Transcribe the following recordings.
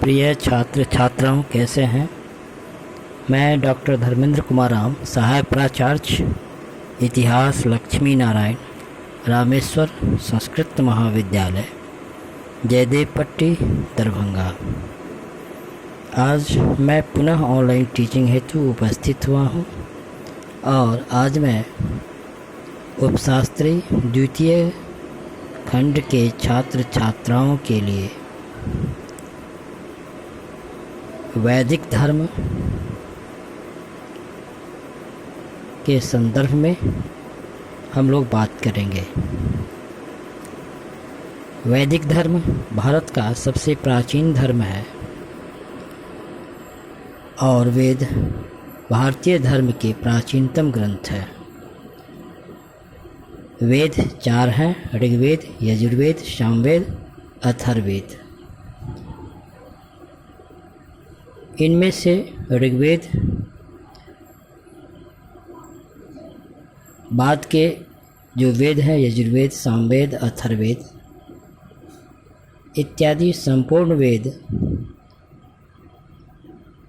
प्रिय छात्र छात्राओं, कैसे हैं। मैं डॉक्टर धर्मेंद्र कुमार राम, सहायक प्राचार्य इतिहास लक्ष्मी नारायण रामेश्वर संस्कृत महाविद्यालय, जयदेव पट्टी, दरभंगा। आज मैं पुनः ऑनलाइन टीचिंग हेतु उपस्थित हुआ हूँ और आज मैं उपशास्त्री द्वितीय खंड के छात्र छात्राओं के लिए वैदिक धर्म के संदर्भ में हम लोग बात करेंगे। वैदिक धर्म भारत का सबसे प्राचीन धर्म है और वेद भारतीय धर्म के प्राचीनतम ग्रंथ है। वेद 4 हैं: ऋग्वेद, यजुर्वेद, सामवेद, अथर्ववेद। इनमें से ऋग्वेद बाद के जो वेद हैं, यजुर्वेद, सामवेद, अथर्ववेद इत्यादि संपूर्ण वेद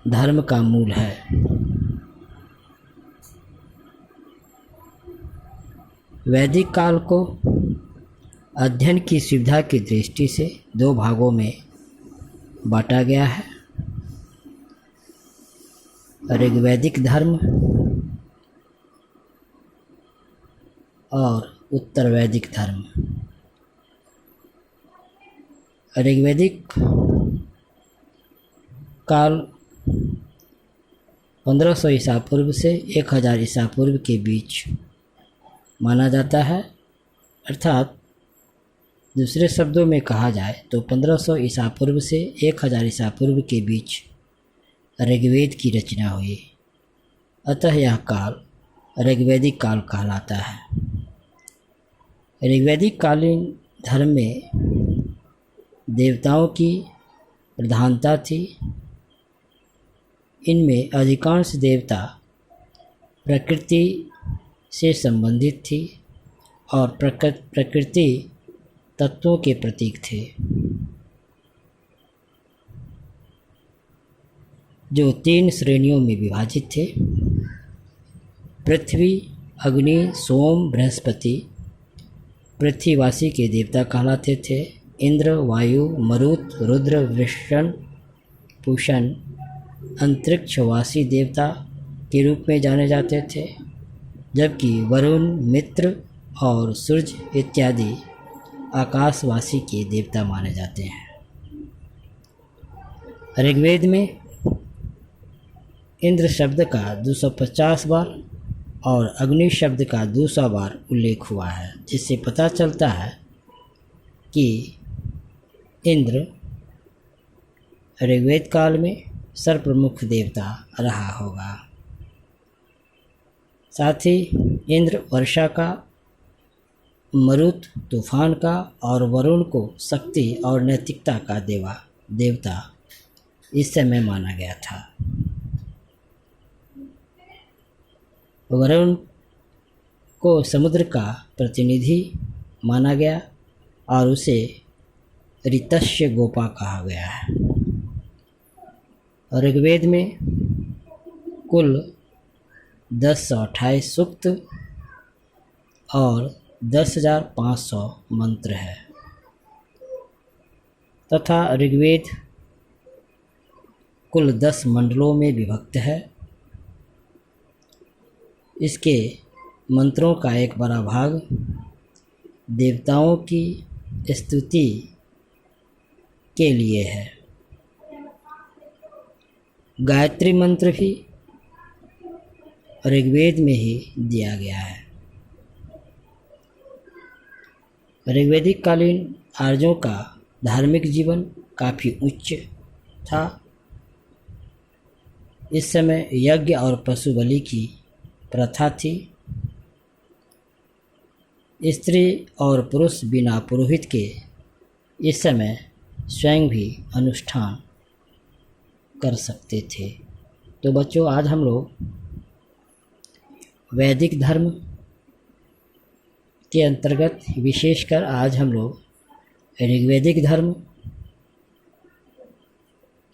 धर्म का मूल है। वैदिक काल को अध्ययन की सुविधा की दृष्टि से 2 भागों में बांटा गया है: ऋग्वैदिक धर्म और उत्तर वैदिक धर्म। ऋग्वैदिक काल 1500 ईसा पूर्व से 1000 ईसा पूर्व के बीच माना जाता है, अर्थात दूसरे शब्दों में कहा जाए तो 1500 ईसा पूर्व से 1000 ईसा पूर्व के बीच ऋग्वेद की रचना हुई। अतः यह काल ऋग्वैदिक काल कहलाता है। ऋग्वैदिक कालीन धर्म में देवताओं की प्रधानता थी। इनमें अधिकांश देवता प्रकृति से संबंधित थी और प्रकृति तत्वों के प्रतीक थे, जो 3 श्रेणियों में विभाजित थे: पृथ्वी, अग्नि, सोम, बृहस्पति। पृथ्वीवासी के देवता कहलाते थे। इंद्र, वायु, मरुत, रुद्र, वृषण, पूषण अंतरिक्षवासी देवता के रूप में जाने जाते थे, जबकि वरुण, मित्र और सूर्य इत्यादि आकाशवासी के देवता माने जाते हैं। ऋग्वेद में इंद्र शब्द का 250 बार और अग्नि शब्द का 200 बार उल्लेख हुआ है, जिससे पता चलता है कि इंद्र ऋग्वेद काल में सर्वप्रमुख देवता रहा होगा। साथ ही इंद्र वर्षा का, मरुत तूफान का और वरुण को शक्ति और नैतिकता का देवता इस समय माना गया था। वरुण को समुद्र का प्रतिनिधि माना गया और उसे ऋतस्य गोपा कहा गया है। ऋग्वेद में कुल 1028 सूक्त और 10,500 मंत्र है तथा ऋग्वेद कुल 10 मंडलों में विभक्त है। इसके मंत्रों का एक बड़ा भाग देवताओं की स्तुति के लिए है। गायत्री मंत्र भी ऋग्वेद में ही दिया गया है। ऋग्वैदिक कालीन आर्यों का धार्मिक जीवन काफ़ी उच्च था। इस समय यज्ञ और पशु बलि की प्रथा थी। स्त्री और पुरुष बिना पुरोहित के इस समय स्वयं भी अनुष्ठान कर सकते थे। तो बच्चों, आज हम लोग वैदिक धर्म के अंतर्गत विशेषकर आज हम लोग ऋग्वैदिक धर्म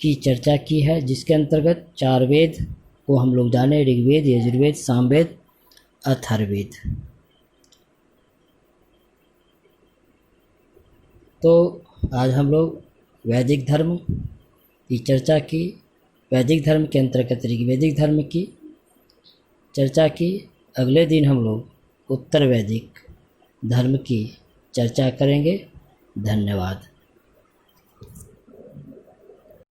की चर्चा की है, जिसके अंतर्गत 4 वेद को हम लोग जाने, ऋग्वेद, यजुर्वेद, सामवेद, अथर्ववेद। तो आज हम लोग वैदिक धर्म की चर्चा की, वैदिक धर्म के अंतर्गत ऋग्वेदिक धर्म की चर्चा की। अगले दिन हम लोग उत्तर वैदिक धर्म की चर्चा करेंगे। धन्यवाद।